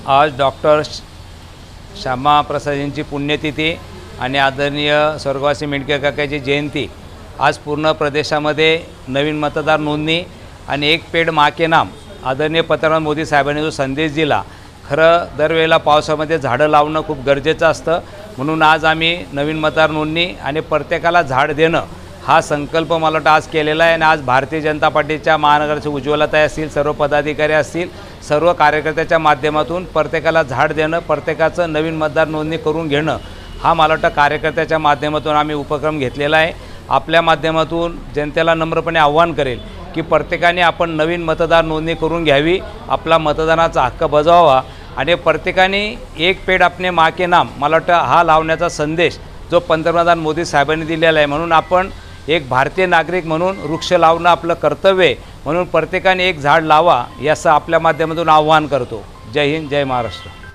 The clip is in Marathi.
आज डॉक्टर श्यामा प्रसाद यांची पुण्यतिथी आणि आदरणीय स्वर्गवासी मेंढके काकाची जयंती। आज पूर्ण प्रदेशामध्ये नवीन मतदार नोंदणी आणि एक पेड माँ के नाम आदरणीय पंतप्रधान मोदी साहेबांनी जो संदेश दिला, खरं दरवेळेला पावसामध्ये झाडं लावणं खूप गरजेचं असतं। म्हणून आज आम्ही नवीन मतदार नोंदणी आणि प्रत्येकाला झाड देणं हा संकल्प मला वाटतं आज केलेला आहे। आणि आज भारतीय जनता पार्टीच्या महानगराचे उज्ज्वलताई असतील, सर्व पदाधिकारी असतील, सर्व कार्यकर्त्याच्या माध्यमातून प्रत्येकाला झाड देणं, प्रत्येकाचं नवीन मतदार नोंदणी करून घेणं हा मला वाटतं कार्यकर्त्याच्या माध्यमातून आम्ही उपक्रम घेतलेला आहे। आपल्या माध्यमातून जनतेला नम्रपणे आव्हान करेल की प्रत्येकाने आपण नवीन मतदार नोंदणी करून घ्यावी, आपला मतदानाचा हक्क बजावावा आणि प्रत्येकाने एक पेड़ अपने माँ के नाम मला वाटतं हा लावण्याचा संदेश जो पंतप्रधान मोदी साहेबांनी दिलेला आहे। म्हणून आपण एक भारतीय नागरिक म्हणून वृक्ष लावणं आपलं कर्तव्य आहे, म्हणून प्रत्येकाने एक झाड लावा याचं आपल्या माध्यमातून आव्हान करतो। जय हिंद, जय महाराष्ट्र।